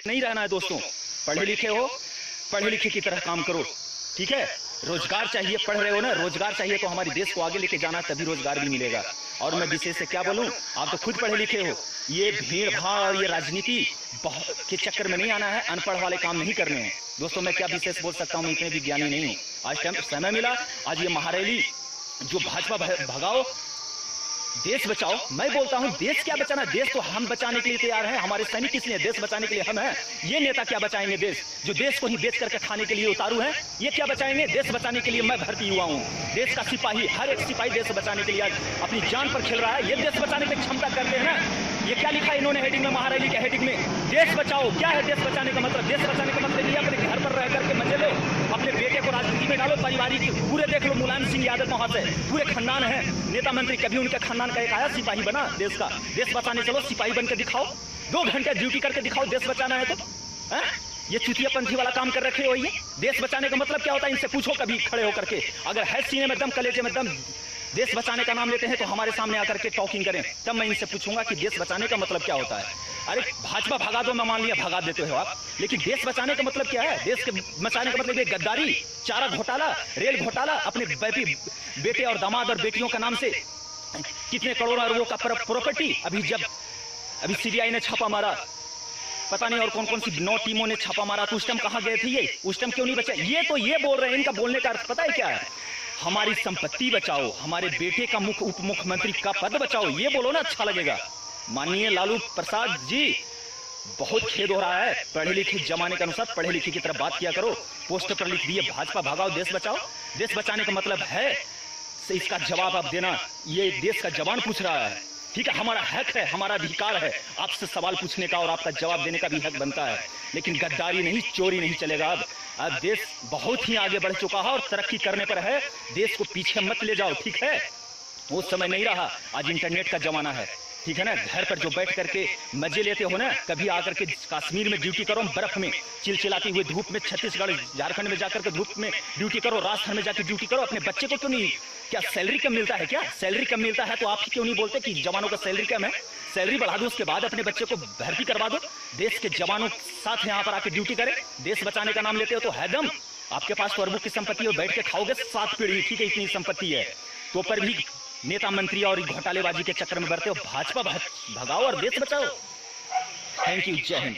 नहीं रहना है दोस्तों। पढ़े लिखे हो, पढ़े लिखे की तरह काम करो, ठीक है। रोजगार चाहिए, पढ़ रहे हो ना, रोजगार चाहिए तो हमारे देश को आगे लेके जाना, तभी रोजगार भी मिलेगा। और मैं विशेष से क्या बोलूं, आप तो खुद पढ़े लिखे हो, ये भीड़ भाड़ और ये राजनीति के चक्कर में नहीं आना है, अनपढ़ वाले काम नहीं करने हैं दोस्तों। मैं क्या विशेष बोल सकता हूं, मैं इतने भी ज्ञानी नहीं हूं। आज टाइम समय मिला, आज ये महारैली जो भाजपा भगाओ देश बचाओ, मैं बोलता हूं देश क्या बचाना, देश तो हम बचाने के लिए तैयार हैं। हमारे सैनिक किस लिए, देश बचाने के लिए हम हैं। ये नेता क्या बचाएंगे देश, जो देश को ही बेच करके खाने के लिए उतारू हैं, ये क्या बचाएंगे। देश बचाने के लिए मैं भर्ती हुआ हूं, देश का सिपाही, हर एक सिपाही देश बचाने के लिए आज अपनी जान पर खेल रहा है। ये देश बचाने की क्षमता करते हैं ना। ये क्या लिखा है इन्होंने हेडिंग में, महारैली के हेडिंग में, देश बचाओ। क्या है देश बचाने का मतलब, देश बचाने का मतलब ये अपने घर पर रह करके मजे लो, अपने बेटे को राजनीति में डालो, पारिवारिक पूरे देख लो, मुलायम सिंह यादव वहां से पूरे खानदान है, नेता मंत्री, कभी उनके खानदान का एक आया सिपाही बना देश का। देश बचाने चलो, सिपाही बनकर दिखाओ, 2 घंटे ड्यूटी करके दिखाओ, देश बचाना है तो। ये चुतियापंथी वाला काम कर रखे हो। ये देश बचाने का मतलब क्या होता है, इनसे पूछो कभी खड़े होकर के। अगर है सीने में दम, कलेजे में दम, देश बचाने का नाम लेते हैं तो हमारे सामने आकर के टॉकिंग करें, तब मैं इनसे पूछूंगा कि देश बचाने का मतलब क्या होता है। अरे भाजपा भगा दो, मैं मान लिया भगा देते हो आप, लेकिन देश बचाने का मतलब क्या है। देश के बचाने का मतलब ये गद्दारी, चारा घोटाला, रेल घोटाला, अपने बेटे और दामाद और बेटियों का नाम से कितने करोड़ों अरबों का प्रॉपर्टी। अभी सीबीआई ने छापा मारा, पता नहीं और कौन कौन सी 9 टीमों ने छापा मारा, तो उस टाइम कहां गए थे ये, उस टाइम क्यों नहीं बचे। ये तो ये बोल रहे हैं, इनका बोलने का अर्थ पता है क्या है, हमारी संपत्ति बचाओ, हमारे बेटे का उप मुख्यमंत्री का पद बचाओ, ये बोलो ना, अच्छा लगेगा। माननीय लालू प्रसाद जी, बहुत खेद हो रहा है, पढ़े लिखे जमाने के अनुसार पढ़े लिखे की तरफ बात किया करो। पोस्टर पर लिख दिए भाजपा भगाओ देश बचाओ, देश बचाने का मतलब है, इसका जवाब आप देना। ये देश का जवान पूछ रहा है, ठीक है, हमारा हक है, हमारा अधिकार है आपसे सवाल पूछने का और आपका जवाब देने का भी हक बनता है, लेकिन गद्दारी नहीं, चोरी नहीं चलेगा। अब देश बहुत ही आगे बढ़ चुका है और तरक्की करने पर है, देश को पीछे मत ले जाओ, ठीक है। वो समय नहीं रहा, आज इंटरनेट का जमाना है, ठीक है ना। घर पर जो बैठ करके मजे लेते हो ना, कभी आकर के कश्मीर में ड्यूटी करो, बर्फ में चिलचिलाती हुई धूप में, छत्तीसगढ़ झारखंड में जाकर के धूप में ड्यूटी करो, राजस्थान में जाकर ड्यूटी करो। अपने बच्चे को क्यों नहीं, क्या सैलरी कम मिलता है क्या, सैलरी कम मिलता है तो आप ही क्यों नहीं बोलते कि जवानों का सैलरी कम है, सैलरी बढ़ा दो, उसके बाद अपने बच्चे को भर्ती करवा दो। देश के जवानों के साथ यहाँ पर आके ड्यूटी करें, देश बचाने का नाम लेते हो तो है दम। आपके पास तो अरबों की संपत्ति है, बैठ के खाओगे 7 पीढ़ी, ठीक है, इतनी संपत्ति है, तो पर भी नेता मंत्री और घोटालेबाजी के चक्कर में बढ़ते हो। भाजपा भगाओ और देश बचाओ। थैंक यू, जय हिंद।